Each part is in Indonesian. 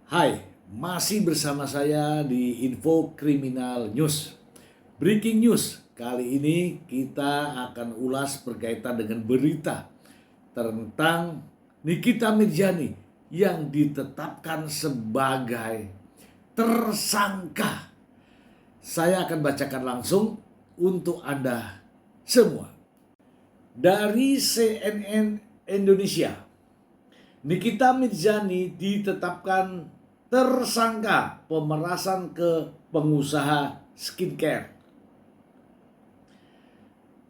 Hai, masih bersama saya di Info Kriminal News. Breaking news, kali ini kita akan ulas berkaitan dengan berita tentang Nikita Mirjani yang ditetapkan sebagai tersangka. Saya akan bacakan langsung untuk Anda semua. Dari CNN Indonesia, Nikita Mirjani ditetapkan tersangka pemerasan ke pengusaha skincare.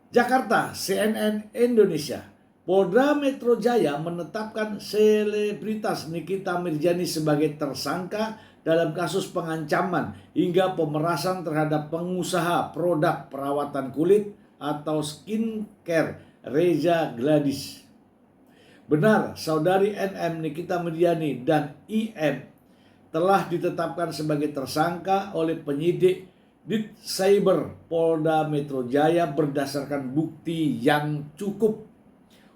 Jakarta, CNN Indonesia. Polda Metro Jaya menetapkan selebritas Nikita Mirjani sebagai tersangka dalam kasus pengancaman hingga pemerasan terhadap pengusaha produk perawatan kulit atau skincare Reza Gladys. Benar, saudari NM Nikita Mirjani dan IM telah ditetapkan sebagai tersangka oleh penyidik Ditcyber Polda Metro Jaya berdasarkan bukti yang cukup.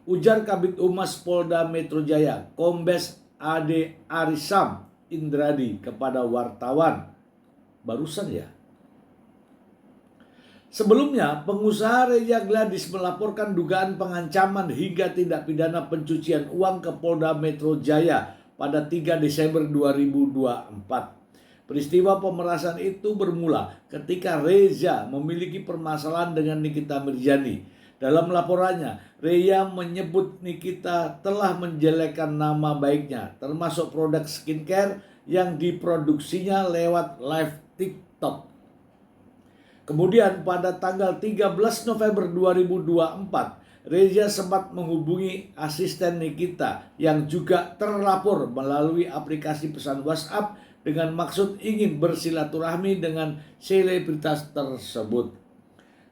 Ujar Kabid Humas Polda Metro Jaya, Kombes Ade Arisam Indradi kepada wartawan. Barusan ya. Sebelumnya, pengusaha Reza Gladys melaporkan dugaan pengancaman hingga tindak pidana pencucian uang ke Polda Metro Jaya pada 3 Desember 2024. Peristiwa pemerasan itu bermula ketika Reza memiliki permasalahan dengan Nikita Mirjani. Dalam laporannya, Reza menyebut Nikita telah menjelekkan nama baiknya, termasuk produk skincare yang diproduksinya lewat live TikTok. Kemudian pada tanggal 13 November 2024, Reza sempat menghubungi asisten Nikita yang juga terlapor melalui aplikasi pesan WhatsApp dengan maksud ingin bersilaturahmi dengan selebritas tersebut.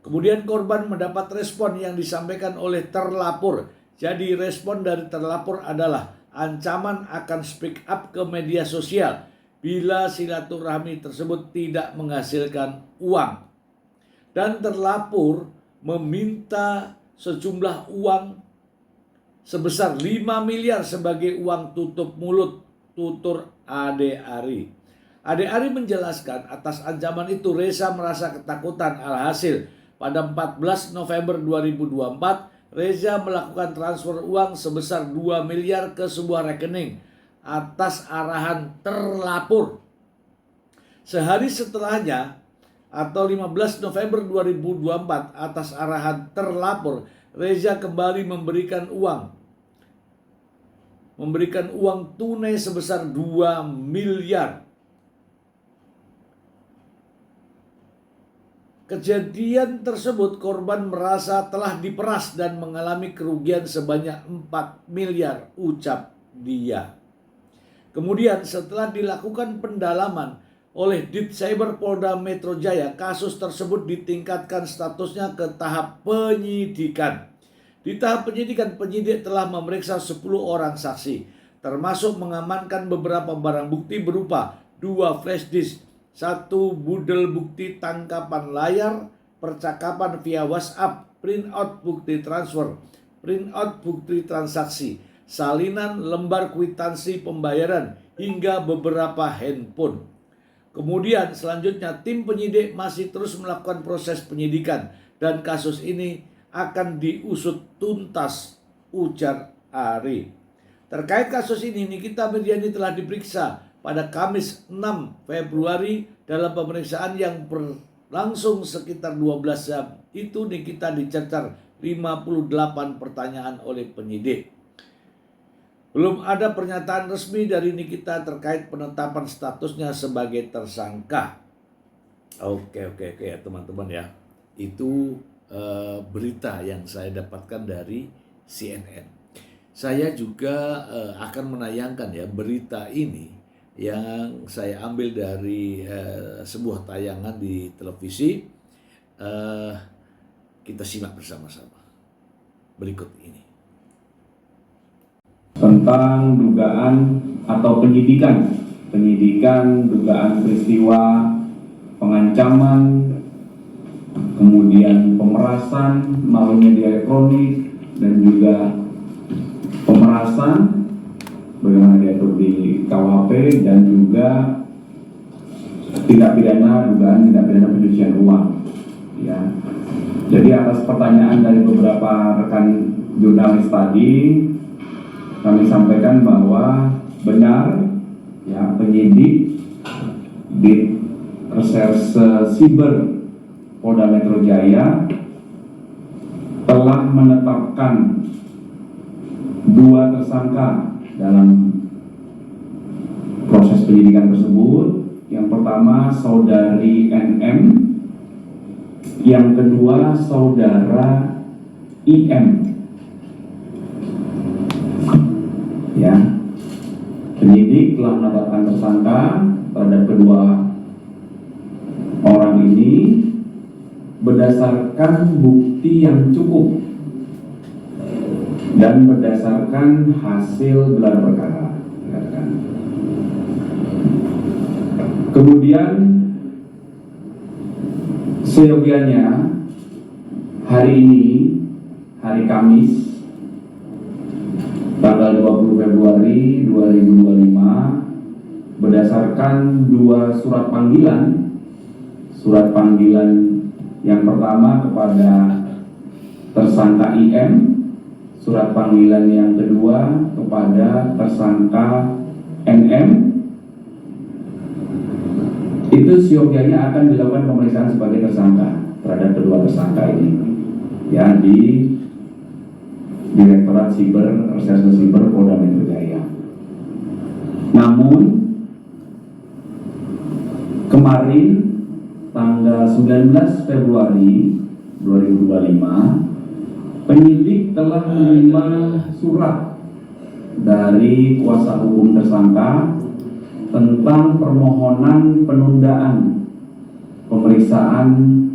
Kemudian korban mendapat respon yang disampaikan oleh terlapor. Jadi respon dari terlapor adalah ancaman akan speak up ke media sosial bila silaturahmi tersebut tidak menghasilkan uang. Dan terlapor meminta sejumlah uang sebesar 5 miliar sebagai uang tutup mulut, tutur Ade Ari. Ade Ari menjelaskan atas ancaman itu Reza merasa ketakutan. Alhasil pada 14 November 2024 Reza melakukan transfer uang sebesar 2 miliar ke sebuah rekening atas arahan terlapor. Sehari setelahnya atau 15 November 2024 atas arahan terlapor, Reza kembali memberikan uang tunai sebesar 2 miliar. Kejadian tersebut korban merasa telah diperas dan mengalami kerugian sebanyak 4 miliar, ucap dia. Kemudian setelah dilakukan pendalaman oleh Ditcyber Polda Metro Jaya, kasus tersebut ditingkatkan statusnya ke tahap penyidikan. Di tahap penyidikan, penyidik telah memeriksa 10 orang saksi, termasuk mengamankan beberapa barang bukti berupa 2 flash disk, 1 budel bukti tangkapan layar, percakapan via WhatsApp, printout bukti transfer, printout bukti transaksi, salinan lembar kwitansi pembayaran, hingga beberapa handphone. Kemudian selanjutnya tim penyidik masih terus melakukan proses penyidikan dan kasus ini akan diusut tuntas, ujar Ari. Terkait kasus ini, Nikita Mirjani telah diperiksa pada Kamis 6 Februari dalam pemeriksaan yang berlangsung sekitar 12 jam. Itu Nikita dicecar 58 pertanyaan oleh penyidik. Belum ada pernyataan resmi dari Nikita terkait penetapan statusnya sebagai tersangka. Oke ya teman-teman ya. Itu berita yang saya dapatkan dari CNN. Saya juga akan menayangkan ya berita ini yang saya ambil dari sebuah tayangan di televisi. Kita simak bersama-sama berikut ini. Tentang dugaan atau penyidikan dugaan peristiwa pengancaman, kemudian pemerasan melalui media elektronik, dan juga pemerasan bagaimana diatur di KUHP, dan juga tindak pidana dugaan tindak pidana pencucian uang. Ya. Jadi atas pertanyaan dari beberapa rekan jurnalis tadi, kami sampaikan bahwa benar ya, penyidik di Reserse Siber Polda Metro Jaya telah menetapkan 2 tersangka dalam proses penyidikan tersebut. Yang pertama saudari NM, yang kedua saudara IM. Ya, penyidik telah menetapkan tersangka terhadap kedua orang ini berdasarkan bukti yang cukup dan berdasarkan hasil gelar perkara. Kemudian seyogianya hari ini, hari Kamis, tanggal 20 Februari 2025, berdasarkan 2 surat panggilan. Surat panggilan yang pertama kepada tersangka IM, surat panggilan yang kedua kepada tersangka NM, itu siogianya akan dilakukan pemeriksaan sebagai tersangka terhadap kedua tersangka ini, ya, di Direktorat Siber Reserse Siber Polda Metro Jaya. Namun kemarin tanggal 19 Februari 2025, penyidik telah menerima surat dari kuasa hukum tersangka tentang permohonan penundaan pemeriksaan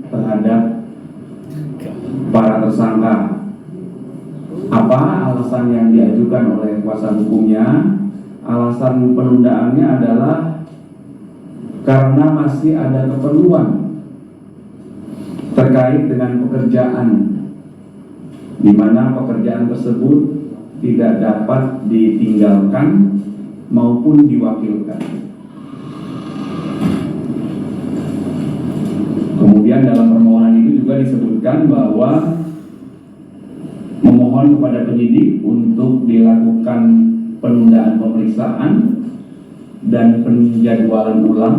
terhadap para tersangka. Apa alasan yang diajukan oleh kuasa hukumnya? Alasan penundaannya adalah karena masih ada keperluan terkait dengan pekerjaan, di mana pekerjaan tersebut tidak dapat ditinggalkan maupun diwakilkan. Kemudian dalam permohonan itu juga disebutkan bahwa memohon kepada penyidik untuk dilakukan penundaan pemeriksaan dan penjadwalan ulang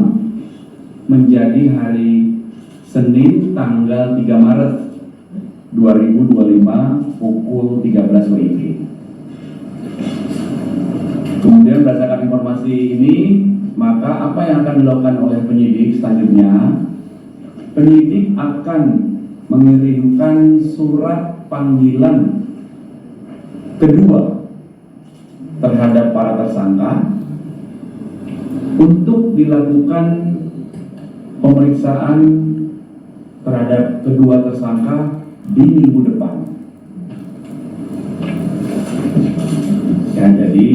menjadi hari Senin tanggal 3 Maret 2025 pukul 13 WIB. Kemudian berdasarkan informasi ini, maka apa yang akan dilakukan oleh penyidik selanjutnya? Penyidik akan mengirimkan surat panggilan kedua terhadap para tersangka untuk dilakukan pemeriksaan terhadap kedua tersangka di minggu depan. Ya, jadi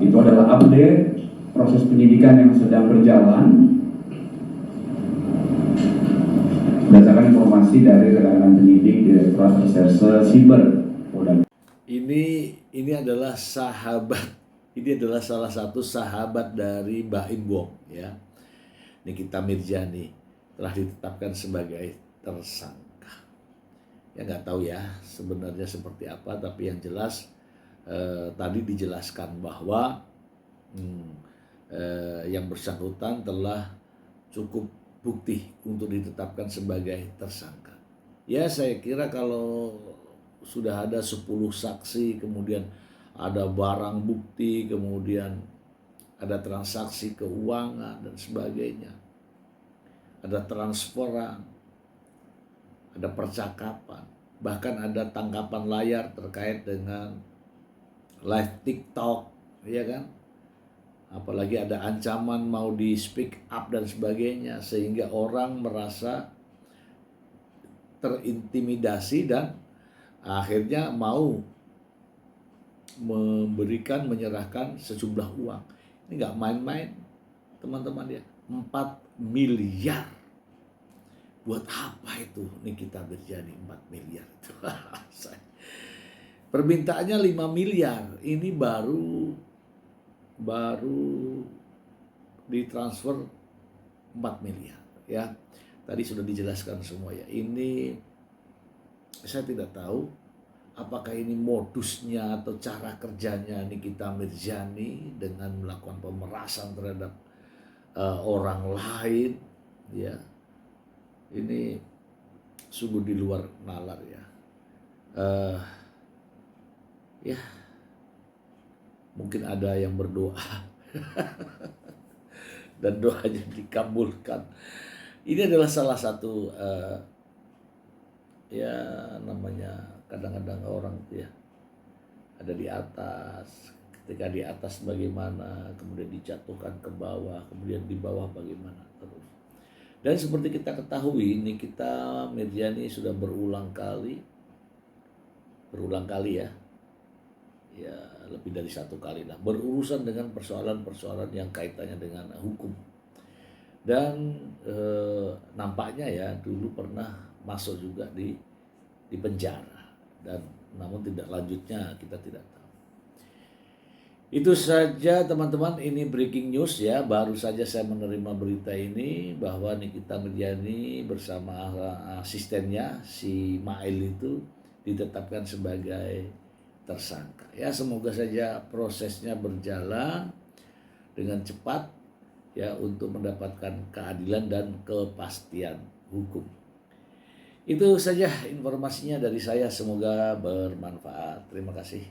itu adalah update proses penyidikan yang sedang berjalan berdasarkan informasi dari rekan penyidik Direktorat Reserse Siber Polda. Ini adalah ini adalah salah satu sahabat dari Baim Wong, ya. Nikita Mirjani telah ditetapkan sebagai tersangka. Ya, nggak tahu ya sebenarnya seperti apa, tapi yang jelas tadi dijelaskan bahwa yang bersangkutan telah cukup bukti untuk ditetapkan sebagai tersangka. Ya, saya kira kalau sudah ada 10 saksi, kemudian ada barang bukti, kemudian ada transaksi keuangan dan sebagainya, ada transferan, ada percakapan, bahkan ada tangkapan layar terkait dengan live TikTok, ya kan? Apalagi ada ancaman mau di speak up dan sebagainya, sehingga orang merasa terintimidasi dan akhirnya mau menyerahkan sejumlah uang. Ini nggak main-main, teman-teman ya. 4 miliar. Buat apa itu Nikita Mirjani 4 miliar itu? Permintaannya 5 miliar. Ini baru baru ditransfer 4 miliar ya. Tadi sudah dijelaskan semua ya. Ini saya tidak tahu apakah ini modusnya atau cara kerjanya Nikita Mirzani dengan melakukan pemerasan terhadap orang lain ya. Ini sungguh di luar nalar ya. Ya mungkin ada yang berdoa dan doanya dikabulkan. Ini adalah salah satu ya namanya kadang-kadang orang ya ada di atas, ketika di atas bagaimana, kemudian dijatuhkan ke bawah, kemudian di bawah bagaimana terus. Dan seperti kita ketahui, Nikita Mirzani sudah berulang kali ya lebih dari satu kali lah berurusan dengan persoalan-persoalan yang kaitannya dengan hukum. Dan nampaknya ya dulu pernah masuk juga di penjara, dan namun tidak lanjutnya kita tidak tahu. Itu saja teman-teman, ini breaking news ya. Baru saja saya menerima berita ini bahwa Nikita Mirzani bersama asistennya si Mail itu ditetapkan sebagai tersangka. Ya semoga saja prosesnya berjalan dengan cepat ya untuk mendapatkan keadilan dan kepastian hukum. Itu saja informasinya dari saya, semoga bermanfaat. Terima kasih.